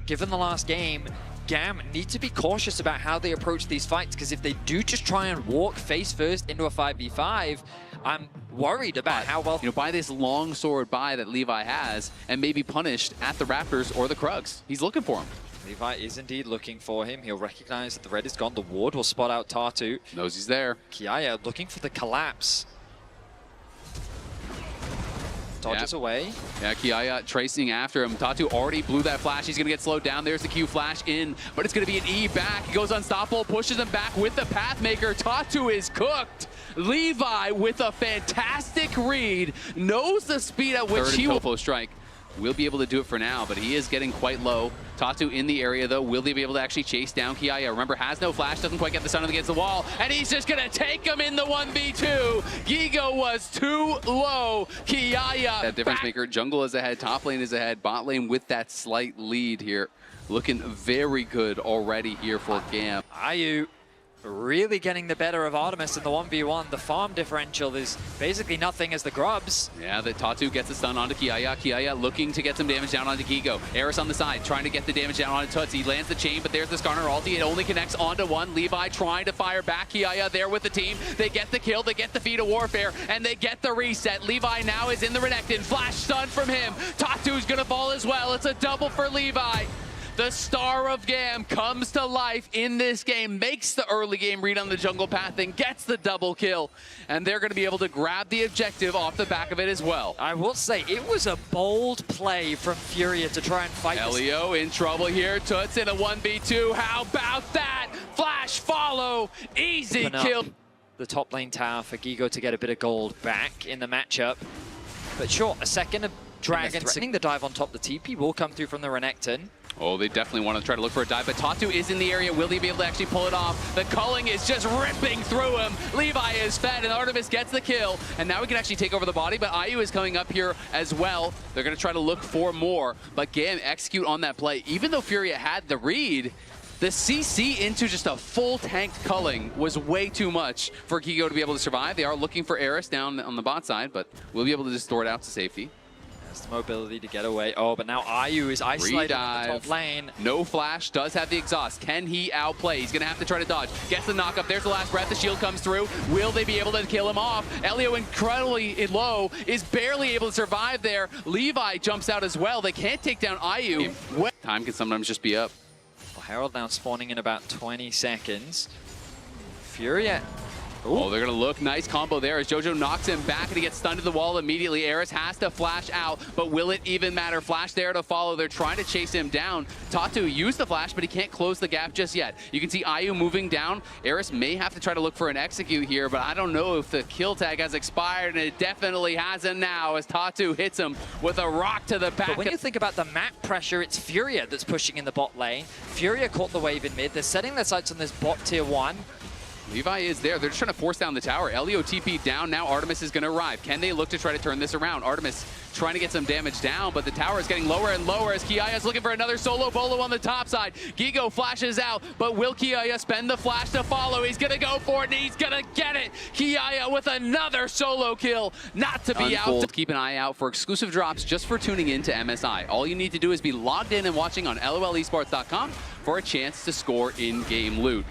given the last game, GAM need to be cautious about how they approach these fights, because if they do just try and walk face first into a 5v5, I'm worried about how well... You know, by this long sword buy that Levi has, and maybe punished at the Raptors or the Krugs. He's looking for him. Levi is indeed looking for him. He'll recognize that the red is gone. The ward will spot out Tatu. Knows he's there. Kiaya looking for the collapse. Dodges away. Yeah, Kiaya tracing after him. Tatu already blew that flash. He's going to get slowed down. There's the Q flash in, but it's going to be an E back. He goes unstoppable, pushes him back with the Pathmaker. Tatu is cooked. Levi with a fantastic read. Knows the speed at which he will strike. Will be able to do it for now, but he is getting quite low. Tatu in the area, though. Will they be able to actually chase down Kiaya? Remember, has no flash, doesn't quite get the stun against the wall, and he's just going to take him in the 1v2. Gigo was too low. Kiaya. That difference maker. Jungle is ahead, top lane is ahead, bot lane with that slight lead here. Looking very good already here for GAM. Ayu really getting the better of Artemis in the 1v1. The farm differential is basically nothing as the grubs. Yeah, the Tatu gets the stun onto Kiaya. Kiaya looking to get some damage down onto Gigo. Eris on the side, trying to get the damage down onto Tuts. He lands the chain, but there's the Skarner ulti. It only connects onto one. Levi trying to fire back. Kiaya there with the team. They get the kill, they get the feat of warfare, and they get the reset. Levi now is in the Renekton. Flash stun from him. Tatu's gonna fall as well. It's a double for Levi. The star of GAM comes to life in this game, makes the early game read on the jungle path, and gets the double kill. And they're going to be able to grab the objective off the back of it as well. I will say, it was a bold play from FURIA to try and fight Elio in trouble here. Tuts in a 1v2. How about that? Flash follow. Easy kill. The top lane tower for Gigo to get a bit of gold back in the matchup. But sure, a second of Dragon threatening the dive on top. The TP will come through from the Renekton. Oh, they definitely want to try to look for a dive, but Tatu is in the area. Will he be able to actually pull it off? The culling is just ripping through him. Levi is fed, and Artemis gets the kill. And now we can actually take over the body, but Ayu is coming up here as well. They're going to try to look for more, but GAM execute on that play. Even though FURIA had the read, the CC into just a full tanked culling was way too much for Gigo to be able to survive. They are looking for Eris down on the bot side, but we'll be able to just throw it out to safety. The mobility to get away. Oh, but now Ayu is isolated in the top lane. No flash, does have the exhaust. Can he outplay? He's gonna have to try to dodge. Gets the knock up, there's the last breath, the shield comes through. Will they be able to kill him off? Elio incredibly low, is barely able to survive there. Levi jumps out as well. They can't take down Ayu. Time can sometimes just be up. Well, Herald now spawning in about 20 seconds. FURIA. Oh, they're going to look. Nice combo there as JoJo knocks him back and he gets stunned to the wall immediately. Eris has to flash out, but will it even matter? Flash there to follow. They're trying to chase him down. Tatu used the flash, but he can't close the gap just yet. You can see Ayu moving down. Eris may have to try to look for an execute here, but I don't know if the kill tag has expired, and it definitely hasn't now as Tatu hits him with a rock to the back. But when you think about the map pressure, it's FURIA that's pushing in the bot lane. FURIA caught the wave in mid. They're setting their sights on this bot tier 1. Levi is there. They're just trying to force down the tower. Elio TP down. Now Artemis is going to arrive. Can they look to try to turn this around? Artemis trying to get some damage down, but the tower is getting lower and lower as Kiaya is looking for another solo bolo on the top side. Gigo flashes out, but will Kiaya spend the flash to follow? He's going to go for it, and he's going to get it. Kiaya with another solo kill. Not to be out. Keep an eye out for exclusive drops just for tuning in to MSI. All you need to do is be logged in and watching on lolesports.com for a chance to score in-game loot.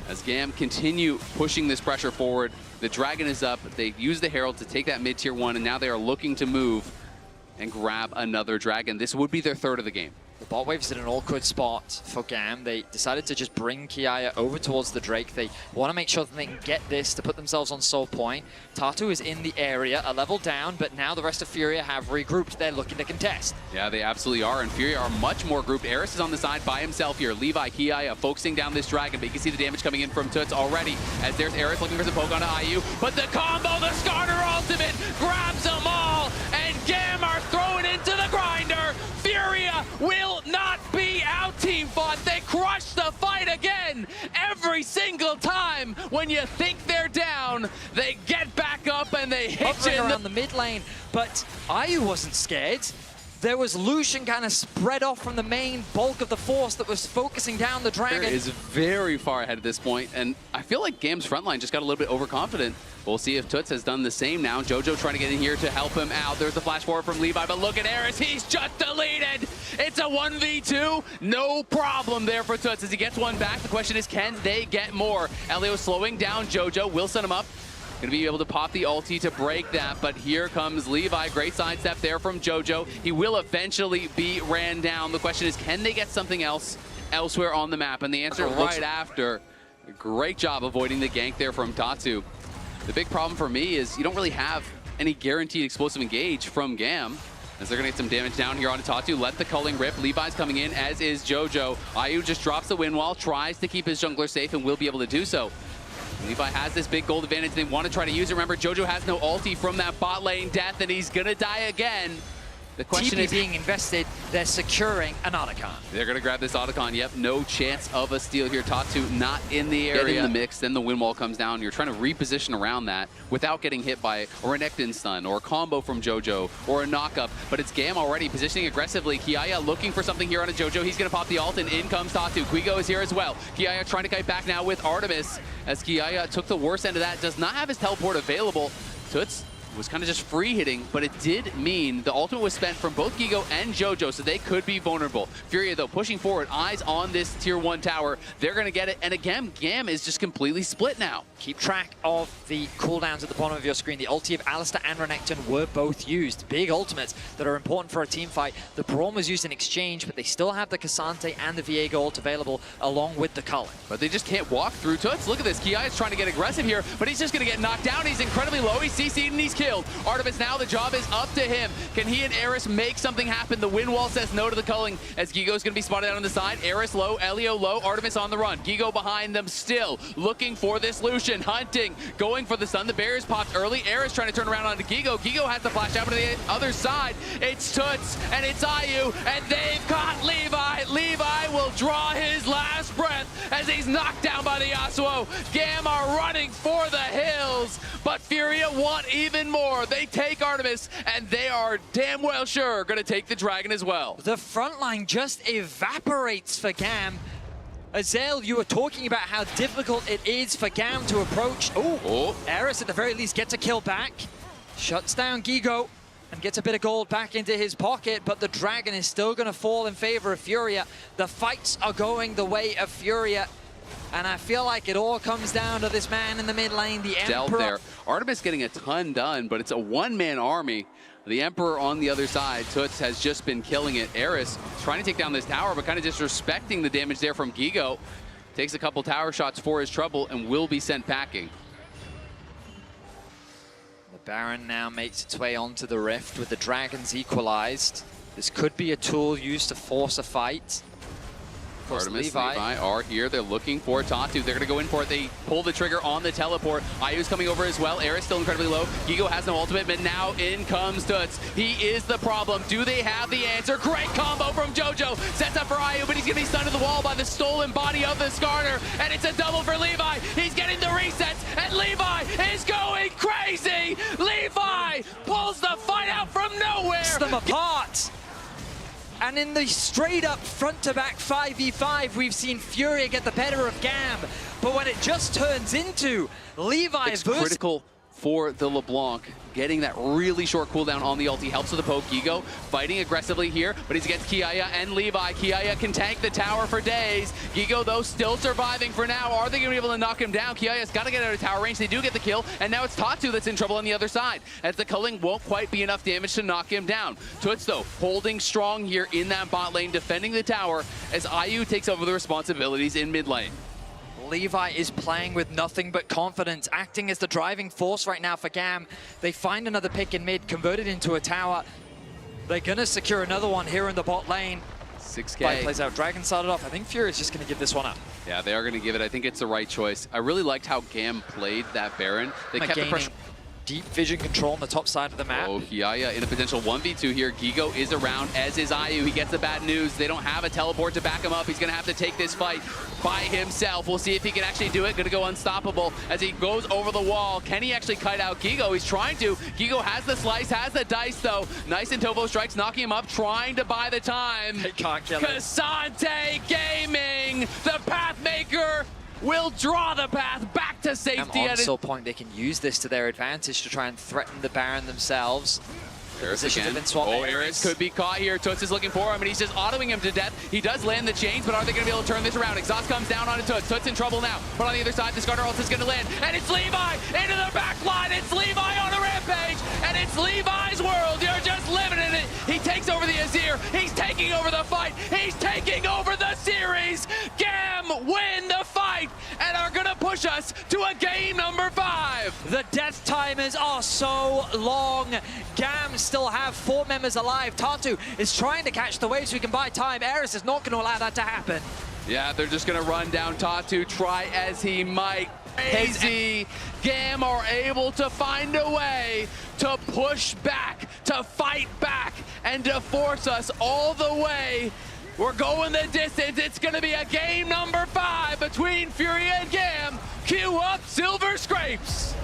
As GAM continue pushing this pressure forward, the Dragon is up. They use the Herald to take that mid-tier 1, and now they are looking to move and grab another Dragon. This would be their third of the game. The bot wave's in an awkward spot for GAM. They decided to just bring Kiaya over towards the Drake. They want to make sure that they can get this to put themselves on soul point. Tatu is in the area, a level down, but now the rest of FURIA have regrouped. They're looking to contest. Yeah, they absolutely are, and FURIA are much more grouped. Eris is on the side by himself here. Levi, Kiaya focusing down this Dragon, but you can see the damage coming in from Tuts already as there's Eris looking for some poke onto Ayu. But the combo, the Skarner ultimate, grabs them all, and GAM are thrown into the grinder. FURIA will not be out team fought. They crush the fight again. Every single time when you think they're down, they get back up and they hit you around the mid lane. But Ayu wasn't scared. there was Lucian kind of spread off from the main bulk of the force that was focusing down the dragon. There is very far ahead at this point, and I feel like GAM's frontline just got a little bit overconfident. We'll see if Toots has done the same now. Jojo trying to get in here to help him out. There's the flash forward from Levi, but look at Eris. He's just deleted. It's a 1v2. No problem there for Toots as he gets one back. The question is, can they get more? Elio slowing down Jojo. Will set him up. Gonna be able to pop the ulti to break that, but here comes Levi. Great sidestep there from Jojo. He will eventually be ran down. The question is, can they get something else elsewhere on the map? And the answer right after. Great job avoiding the gank there from Tatu. The big problem for me is you don't really have any guaranteed explosive engage from GAM, as they're gonna get some damage down here onto Tatu. Let the culling rip. Levi's coming in, as is Jojo. Ayu just drops the wind wall, tries to keep his jungler safe, and will be able to do so. Levi has this big gold advantage. They want to try to use it. Remember, Jojo has no ulti from that bot lane death, and he's going to die again. The question is being invested. They're securing an Otacon. They're going to grab this Otacon. Yep, no chance of a steal here. Tatu not in the area. Get in the mix, then the wind wall comes down. You're trying to reposition around that without getting hit by a Renekton stun or a combo from Jojo or a knockup. But it's GAM already positioning aggressively. Kiaya looking for something here on a Jojo. He's going to pop the ult, and in comes Tatu. Guigo is here as well. Kiaya trying to kite back now with Artemis, as Kiaya took the worst end of that. Does not have his teleport available. Toots was kind of just free hitting, but it did mean the ultimate was spent from both Gigo and Jojo, so they could be vulnerable. Furia, though, pushing forward, eyes on this tier 1 tower. They're going to get it, and again, GAM is just completely split now. Keep track of the cooldowns at the bottom of your screen. The ulti of Alistar and Renekton were both used. Big ultimates that are important for a team fight. The Braum was used in exchange, but they still have the Cassante and the Viego ult available along with the Culling. But they just can't walk through Toots. Look at this. Kiai is trying to get aggressive here, but he's just going to get knocked down. He's incredibly low. He's CC'd and he's killed. Artemis now, the job is up to him. Can he and Eris make something happen? The wind wall says no to the culling, as Gigo's going to be spotted out on the side. Eris low, Elio low, Artemis on the run. Gigo behind them still, looking for this Lucian, hunting, going for the stun. The barriers popped early. Eris trying to turn around onto Gigo. Gigo has to flash out to the other side. It's Toots and it's Ayu, and they've got Levi. Levi will draw his last breath as he's knocked down by the Yasuo. GAM are running for the hills, but Furia want even more. They take Artemis, and they are damn well sure going to take the dragon as well. The front line just evaporates for GAM. Azael, you were talking about how difficult it is for GAM to approach. Oh, Eris at the very least gets a kill back. Shuts down Gigo and gets a bit of gold back into his pocket, but the dragon is still going to fall in favor of Furia. The fights are going the way of Furia. And I feel like it all comes down to this man in the mid lane, the Emperor. There. Artemis getting a ton done, but it's a one-man army. The Emperor on the other side, Toots has just been killing it. Eris trying to take down this tower, but kind of disrespecting the damage there from Gigo. Takes a couple tower shots for his trouble and will be sent packing. The Baron now makes its way onto the Rift with the dragons equalized. This could be a tool used to force a fight. Artemis, Levi are here. They're looking for Tatu. They're going to go in for it. They pull the trigger on the teleport. Ayu's coming over as well. Eris still incredibly low. Gigo has no ultimate, but now in comes Toots. He is the problem. Do they have the answer? Great combo from Jojo. Sets up for Ayu, but he's going to be stunned to the wall by the stolen body of the Skarner. And it's a double for Levi. He's getting the resets, and Levi is going crazy. Levi pulls the fight out from nowhere. Picks them apart. And in the straight-up front-to-back 5v5, we've seen Furia get the better of GAM. But when it just turns into Levi versus... It's critical for the LeBlanc. Getting that really short cooldown on the ulti helps with the poke. Gigo fighting aggressively here, but he's against Kiaya and Levi. Kiaya can tank the tower for days. Gigo, though, still surviving for now. Are they going to be able to knock him down? Kiaya's got to get out of tower range. They do get the kill, and now it's Tatu that's in trouble on the other side, as the culling won't quite be enough damage to knock him down. Toots, though, holding strong here in that bot lane, defending the tower, as Ayu takes over the responsibilities in mid lane. Levi is playing with nothing but confidence, acting as the driving force right now for GAM. They find another pick in mid, converted into a tower. They're going to secure another one here in the bot lane. 6K. Fight plays out. Dragon started off. I think Fury's just going to give this one up. Yeah, they are going to give it. I think it's the right choice. I really liked how GAM played that Baron. They kept the pressure. deep vision control on the top side of the map. Oh, Kiaya in a potential 1v2 here. Gigo is around, as is IU. He gets the bad news. They don't have a teleport to back him up. He's going to have to take this fight by himself. We'll see if he can actually do it. Going to go unstoppable as he goes over the wall. Can he actually kite out Gigo? He's trying to. Gigo has the slice, has the dice, though. Nice and Tovo strikes, knocking him up, trying to buy the time. They can't kill him. Kasante Gaming, the Pathmaker, will draw the path back to safety. On Soul Point, they can use this to their advantage to try and threaten the Baron themselves. Positions have been swapped. Oh, Eris could be caught here. Toots is looking for him, and he's just autoing him to death. He does land the chains, but are they going to be able to turn this around? Exhaust comes down onto Toots. Toots in trouble now. But on the other side, the Discarder ult is going to land. And it's Levi into the back line. It's Levi on a rampage. And it's Levi's world. You're just living in it. He takes over the Azir. He's taking over the fight. He's taking over the series. GAM win the fight and are going to push us to a game number 5. The death timers are so long. GAM still have 4 members alive. Tatu is trying to catch the wave so he can buy time. Eris is not going to allow that to happen. Yeah, they're just going to run down Tatu, try as he might. Crazy. GAM are able to find a way to push back, to fight back, and to force us all the way. We're going the distance. It's going to be a game number 5 between FURIA and GAM. Cue up Silver Scrapes.